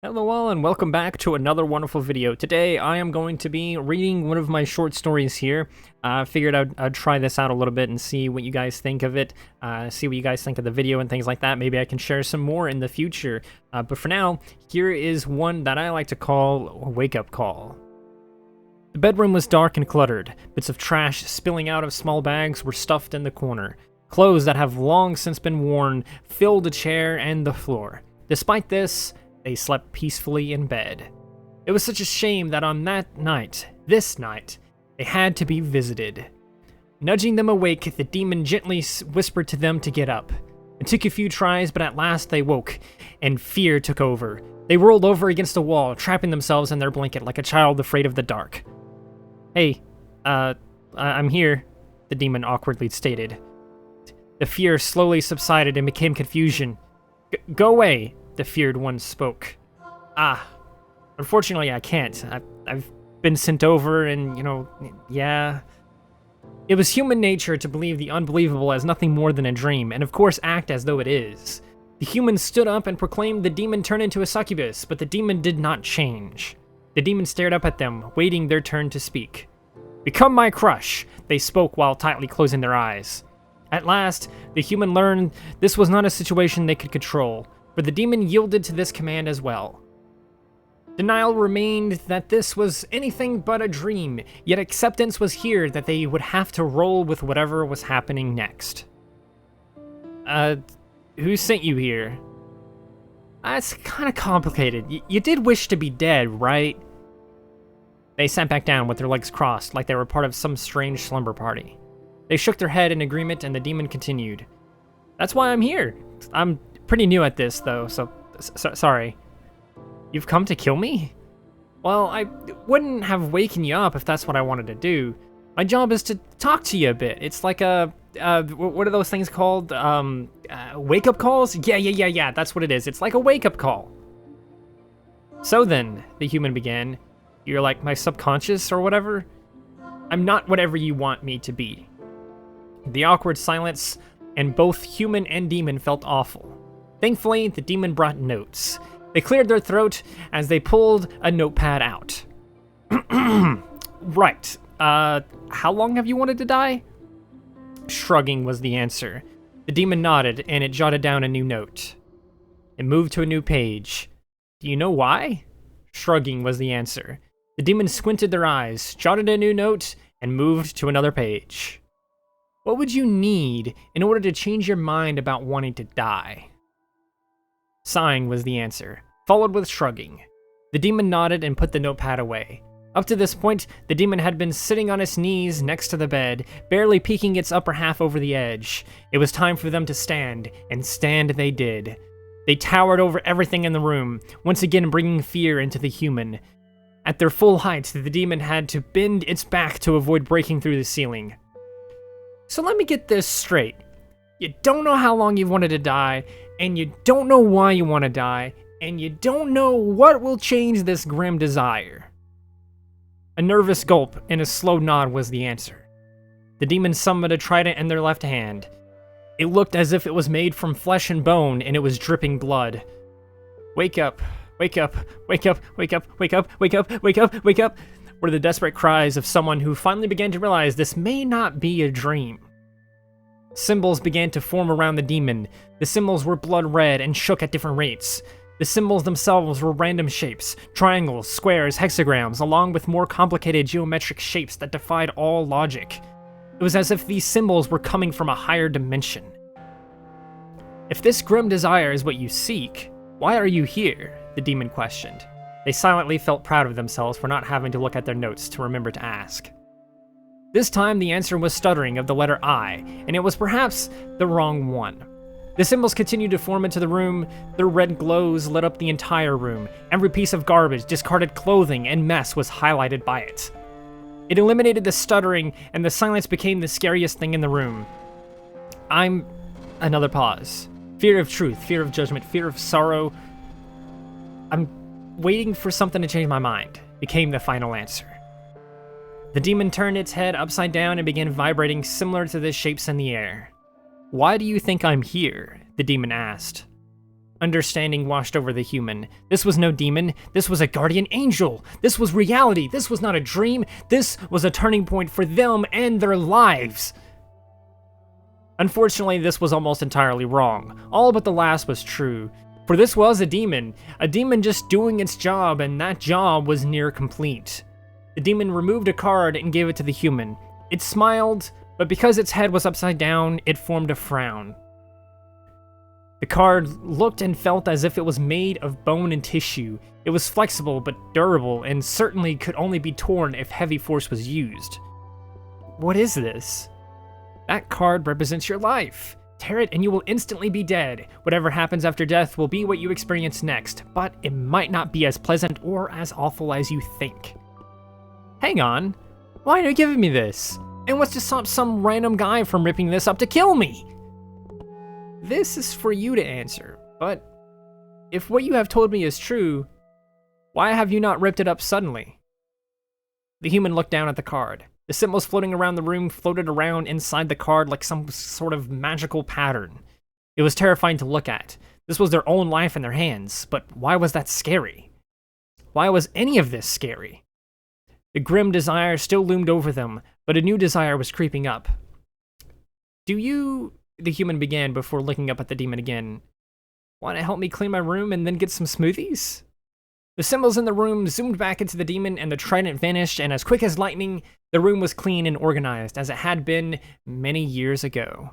Hello all and welcome back to another wonderful video. Today I am going to be reading one of my short stories here. I figured I'd try this out a little bit and see what you guys think of it, see what you guys think of the video and things like that. Maybe I can share some more in the future. But for now, here is one that I like to call a wake-up call. The bedroom was dark and cluttered. Bits of trash spilling out of small bags were stuffed in the corner. Clothes that have long since been worn filled a chair and the floor. Despite this, they slept peacefully in bed. It was such a shame that on this night, they had to be visited. Nudging them awake, the demon gently whispered to them to get up. It took a few tries, but at last they woke, and fear took over. They rolled over against a wall, trapping themselves in their blanket like a child afraid of the dark. "Hey, I'm here," the demon awkwardly stated. The fear slowly subsided and became confusion. Go away," the feared one spoke. Unfortunately I can't. I've been sent over and, yeah. It was human nature to believe the unbelievable as nothing more than a dream, and of course act as though it is. The humans stood up and proclaimed the demon turn into a succubus, but the demon did not change. The demon stared up at them, waiting their turn to speak. "Become my crush," they spoke while tightly closing their eyes. At last, the human learned this was not a situation they could control, for the demon yielded to this command as well. Denial remained that this was anything but a dream, yet acceptance was here that they would have to roll with whatever was happening next. Who sent you here?" It's kind of complicated. You did wish to be dead, right?" They sat back down with their legs crossed, like they were part of some strange slumber party. They shook their head in agreement, and the demon continued. "That's why I'm here. I'm pretty new at this, though, so sorry. You've come to kill me? Well, I wouldn't have waken you up if that's what I wanted to do. My job is to talk to you a bit. It's like what are those things called? Wake-up calls? Yeah, that's what it is. It's like a wake-up call." "So then," the human began, "you're like my subconscious or whatever?" "I'm not whatever you want me to be." The awkward silence, and both human and demon felt awful. Thankfully, the demon brought notes. They cleared their throat as they pulled a notepad out. "Right. How long have you wanted to die?" Shrugging was the answer. The demon nodded, and it jotted down a new note. It moved to a new page. "Do you know why?" Shrugging was the answer. The demon squinted their eyes, jotted a new note, and moved to another page. "What would you need in order to change your mind about wanting to die?" Sighing was the answer, followed with shrugging. The demon nodded and put the notepad away. Up to this point, the demon had been sitting on its knees next to the bed, barely peeking its upper half over the edge. It was time for them to stand, and stand they did. They towered over everything in the room, once again bringing fear into the human. At their full height, the demon had to bend its back to avoid breaking through the ceiling. "So let me get this straight. You don't know how long you've wanted to die, and you don't know why you want to die, and you don't know what will change this grim desire." A nervous gulp and a slow nod was the answer. The demon summoned a trident in their left hand. It looked as if it was made from flesh and bone, and it was dripping blood. "Wake up, wake up, wake up, wake up, wake up, wake up, wake up, wake up," were the desperate cries of someone who finally began to realize this may not be a dream. Symbols began to form around the demon. The symbols were blood red and shook at different rates. The symbols themselves were random shapes, triangles, squares, hexagrams, along with more complicated geometric shapes that defied all logic. It was as if these symbols were coming from a higher dimension. "If this grim desire is what you seek, why are you here?" the demon questioned. They silently felt proud of themselves for not having to look at their notes to remember to ask. This time the answer was stuttering of the letter I, and it was perhaps the wrong one. The symbols continued to form into the room. Their red glows lit up the entire room. Every piece of garbage, discarded clothing, and mess was highlighted by it. It eliminated the stuttering, and the silence became the scariest thing in the room. Another pause. Fear of truth, fear of judgment, fear of sorrow. "I'm waiting for something to change my mind," became the final answer. The demon turned its head upside down and began vibrating similar to the shapes in the air. "Why do you think I'm here?" the demon asked. understanding washed over the human. This was no demon. This was a guardian angel. This was reality. This was not a dream. This was a turning point for them and their lives. Unfortunately, this was almost entirely wrong. All but the last was true. For this was a demon just doing its job, and that job was near complete. The demon removed a card and gave it to the human. It smiled, but because its head was upside down, it formed a frown. The card looked and felt as if it was made of bone and tissue. It was flexible but durable, and certainly could only be torn if heavy force was used. What is this? That card represents your life. Tear it and you will instantly be dead. Whatever happens after death will be what you experience next, but it might not be as pleasant or as awful as you think. Hang on, why are you giving me this? And what's to stop some random guy from ripping this up to kill me? This is for you to answer, but if what you have told me is true, why have you not ripped it up suddenly? The human looked down at the card. The symbols floating around the room floated around inside the card like some sort of magical pattern. It was terrifying to look at. This was their own life in their hands, but why was that scary? Why was any of this scary? The grim desire still loomed over them, but a new desire was creeping up. Do you, the human began before looking up at the demon again, want to help me clean my room and then get some smoothies? The symbols in the room zoomed back into the demon and the trident vanished, and as quick as lightning, the room was clean and organized as it had been many years ago.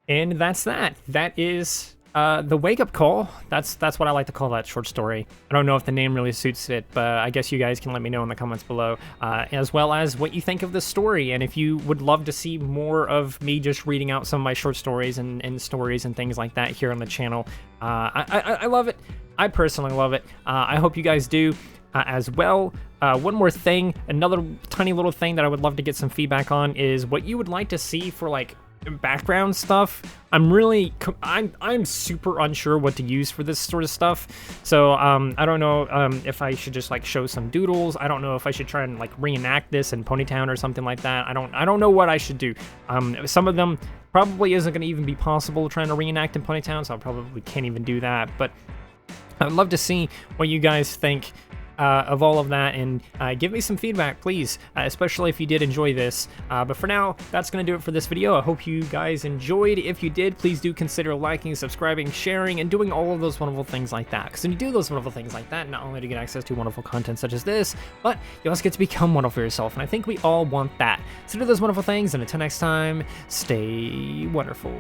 And that's that. That is the wake-up call. That's what I like to call that short story. I don't know if the name really suits it, but I guess you guys can let me know in the comments below, as well as what you think of this story, and if you would love to see more of me just reading out some of my short stories and stories and things like that here on the channel. I love it. I personally love it. I hope you guys do as well. One more thing, another tiny little thing that I would love to get some feedback on is what you would like to see for like background stuff. I'm super unsure what to use for this sort of stuff. So I don't know if I should just like show some doodles. I don't know if I should try and like reenact this in Ponytown or something like that. I don't know what I should do. Some of them probably isn't going to even be possible trying to reenact in Ponytown, so I probably can't even do that. But I'd love to see what you guys think of all of that, and give me some feedback, please, especially if you did enjoy this. But for now, that's going to do it for this video. I hope you guys enjoyed. If you did, please do consider liking, subscribing, sharing, and doing all of those wonderful things like that. Because when you do those wonderful things like that, not only do you get access to wonderful content such as this, but you also get to become wonderful yourself, and I think we all want that. So do those wonderful things, and until next time, stay wonderful.